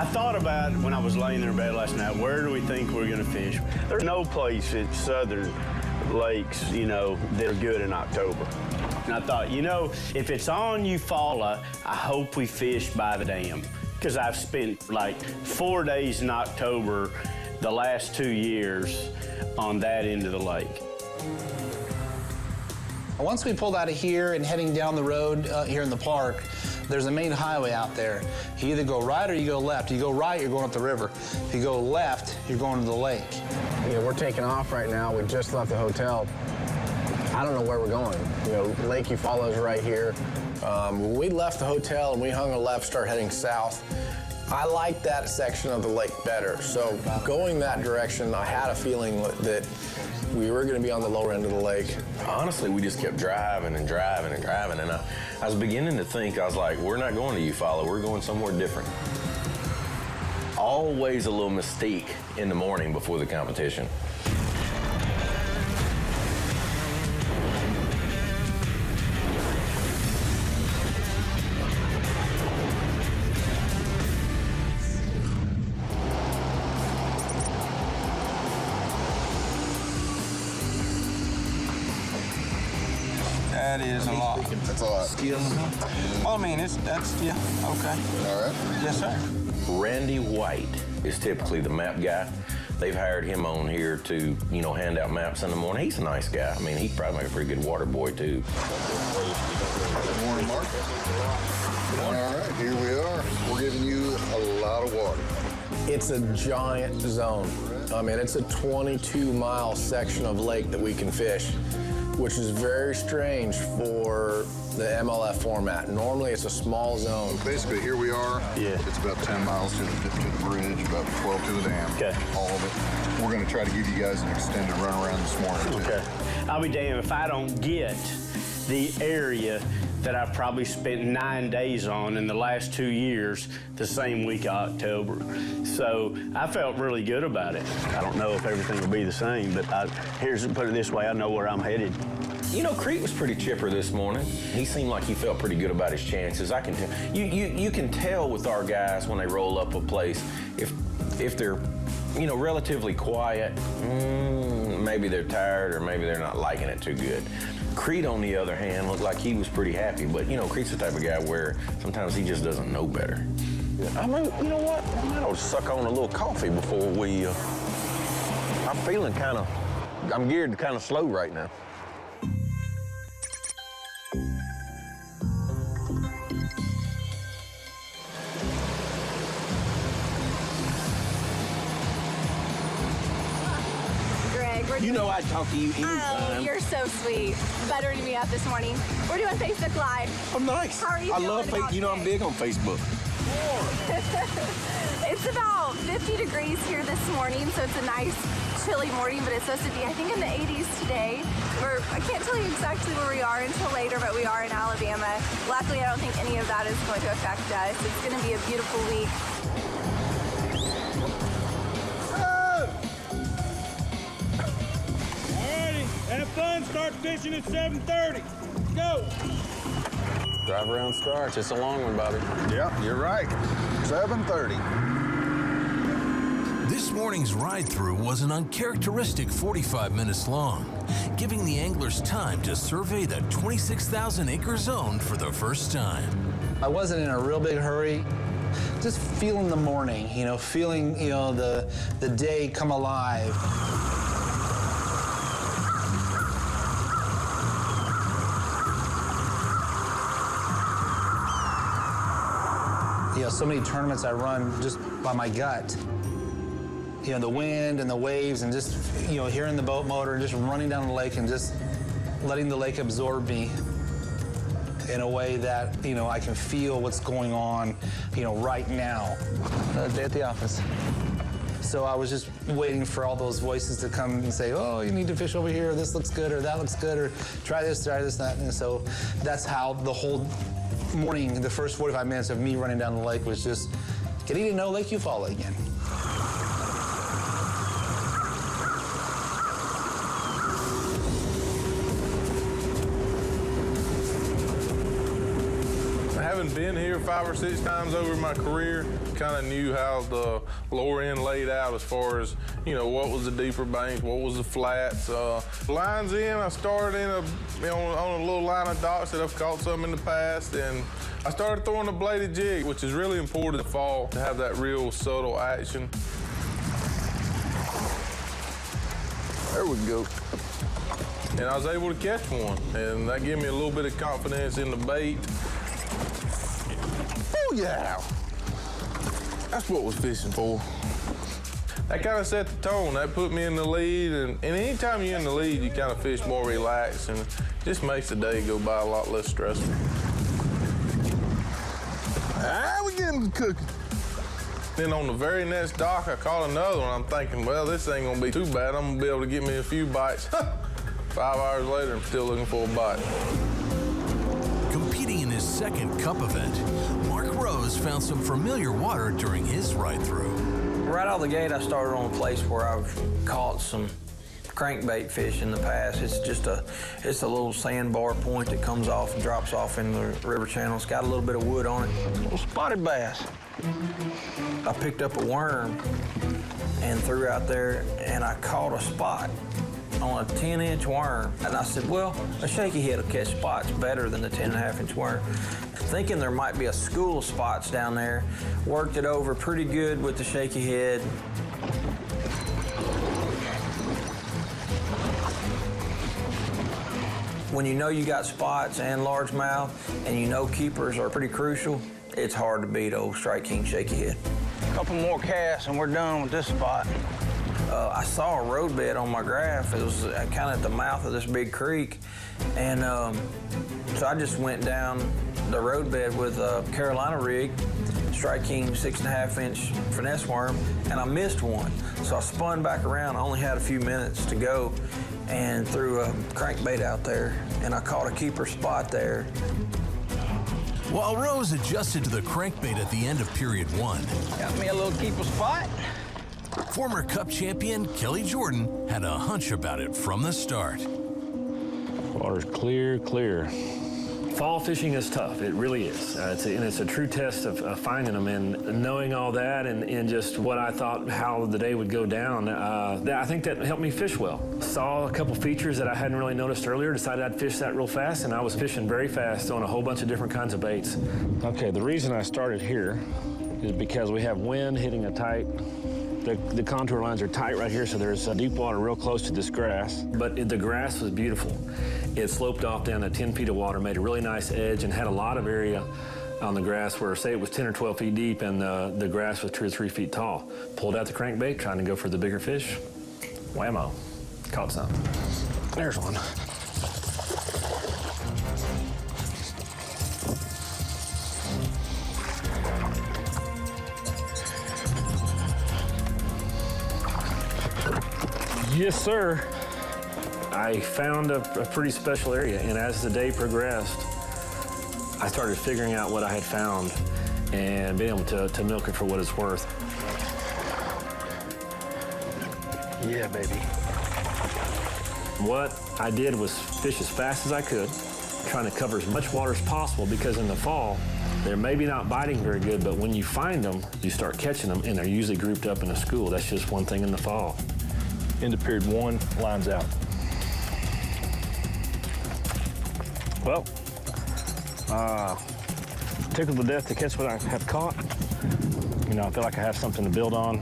I thought about when I was laying in bed last night, where do we think we're going to fish? There's no place at southern lakes, you know, that are good in October. And I thought, you know, if it's on Eufaula, I hope we fish by the dam. Because I've spent like 4 days in October the last 2 years on that end of the lake. Once we pulled out of here and heading down the road here in the park, there's a main highway out there. You either go right or you go left. You go right, you're going up the river. If you go left, you're going to the lake. You know, we're taking off right now. We just left the hotel. I don't know where we're going. You know, Lake Eufaula is right here. When we left the hotel and we hung a left, start heading south, I like that section of the lake better. So going that direction, I had a feeling that we were going to be on the lower end of the lake. Honestly, we just kept driving and driving and driving, and I was beginning to think, I was like, we're not going to Eufaula, we're going somewhere different. Always a little mystique in the morning before the competition. That is a lot. That's a lot. Well, I mean, that's, yeah, okay. All right. Yes, sir. Randy White is typically the map guy. They've hired him on here to, you know, hand out maps in the morning. He's a nice guy. I mean, he'd probably make a pretty good water boy, too. Good morning, Mark. All right, here we are. We're giving you a lot of water. It's a giant zone. I mean, it's a 22-mile section of lake that we can fish, which is very strange for the MLF format. Normally, it's a small zone. Basically, here we are. Yeah. It's about 10 miles to the bridge, about 12 to the dam. Okay. All of it. We're going to try to give you guys an extended run around this morning, too. Okay. I'll be damned if I don't get the area that I probably spent 9 days on in the last 2 years, the same week of October. So I felt really good about it. I don't know if everything will be the same, but put it this way, I know where I'm headed. You know, Creek was pretty chipper this morning. He seemed like he felt pretty good about his chances. I can tell. You can tell with our guys when they roll up a place, if they're, you know, relatively quiet, maybe they're tired or maybe they're not liking it too good. Creed, on the other hand, looked like he was pretty happy, but, you know, Creed's the type of guy where sometimes he just doesn't know better. I mean, you know what? I might ought to suck on a little coffee before we, I'm feeling kind of, I'm geared kind of slow right now. You know I'd talk to you anytime. Oh, you're so sweet. Buttering me up this morning. We're doing Facebook Live. Oh, nice. How are you I feeling love Facebook. You know, I'm big on Facebook. It's about 50 degrees here this morning, so it's a nice chilly morning, but it's supposed to be, I think, in the 80s today. I can't tell you exactly where we are until later, but we are in Alabama. Luckily, I don't think any of that is going to affect us. It's going to be a beautiful week. Have fun, start fishing at 7:30. Go! Drive around starts. It's a long one, Bobby. Yeah, you're right. 7:30. This morning's ride-through was an uncharacteristic 45 minutes long, giving the anglers time to survey the 26,000-acre zone for the first time. I wasn't in a real big hurry. Just feeling the morning, you know, feeling, you know, the day come alive. You know, so many tournaments I run just by my gut. You know, the wind and the waves and just, you know, hearing the boat motor and just running down the lake and just letting the lake absorb me in a way that, you know, I can feel what's going on, you know, right now. Another day at the office. So I was just waiting for all those voices to come and say, oh, you need to fish over here, or this looks good, or that looks good, or try this, that. And so that's how the whole morning, the first 45 minutes of me running down the lake was just getting to know Lake Eufaula again. I Having been here 5 or 6 times over my career, kind of knew how the lower end laid out as far as, you know, what was the deeper banks, what was the flats. Lines in, I started in on a little line of docks that I've caught some in the past, and I started throwing a bladed jig, which is really important to fall, to have that real subtle action. There we go. And I was able to catch one, and that gave me a little bit of confidence in the bait. Oh, yeah! That's what I was fishing for. That kind of set the tone. That put me in the lead, and anytime you're in the lead, you kind of fish more relaxed, and it just makes the day go by a lot less stressful. We're getting cooking. Then on the very next dock, I caught another one. I'm thinking, well, this ain't gonna be too bad. I'm gonna be able to get me a few bites. 5 hours later, I'm still looking for a bite. Competing in his second cup event, Mark Rose found some familiar water during his ride-through. Right out of the gate, I started on a place where I've caught some crankbait fish in the past. It's a little sandbar point that comes off and drops off in the river channel. It's got a little bit of wood on it. A little spotted bass. I picked up a worm and threw out there, and I caught a spot on a 10-inch worm. And I said, well, a shaky head will catch spots better than the 10.5-inch worm. Thinking there might be a school of spots down there, worked it over pretty good with the shaky head. When you know you got spots and largemouth, and you know keepers are pretty crucial, it's hard to beat old Strike King shaky head. A couple more casts and we're done with this spot. I saw a roadbed on my graph. It was kind of at the mouth of this big creek, and so I just went down the roadbed with a Carolina rig, Strike King 6.5-inch finesse worm, and I missed one. So I spun back around. I only had a few minutes to go, and threw a crankbait out there, and I caught a keeper spot there. While Rose adjusted to the crankbait at the end of period 1, Got me a little keeper spot. former Cup champion Kelly Jordan had a hunch about it from the start. Water's clear, clear. Fall fishing is tough, it really is. It's a true test of finding them, and knowing all that and just what I thought how the day would go down, I think that helped me fish well. Saw a couple features that I hadn't really noticed earlier, decided I'd fish that real fast, and I was fishing very fast on a whole bunch of different kinds of baits. Okay, the reason I started here is because we have wind hitting a tight, the contour lines are tight right here, so there's deep water real close to this grass. But the grass was beautiful. It sloped off down to 10 feet of water, made a really nice edge, and had a lot of area on the grass where, say, it was 10 or 12 feet deep, and the grass was 2 or 3 feet tall. Pulled out the crankbait, trying to go for the bigger fish. Whammo. Caught some. There's one. Yes, sir. I found a pretty special area, and as the day progressed, I started figuring out what I had found and being able to milk it for what it's worth. Yeah, baby. What I did was fish as fast as I could, trying to cover as much water as possible, because in the fall, they're maybe not biting very good, but when you find them, you start catching them, and they're usually grouped up in a school. That's just one thing in the fall. Into period 1, lines out. Well, tickled to death to catch what I have caught. You know, I feel like I have something to build on.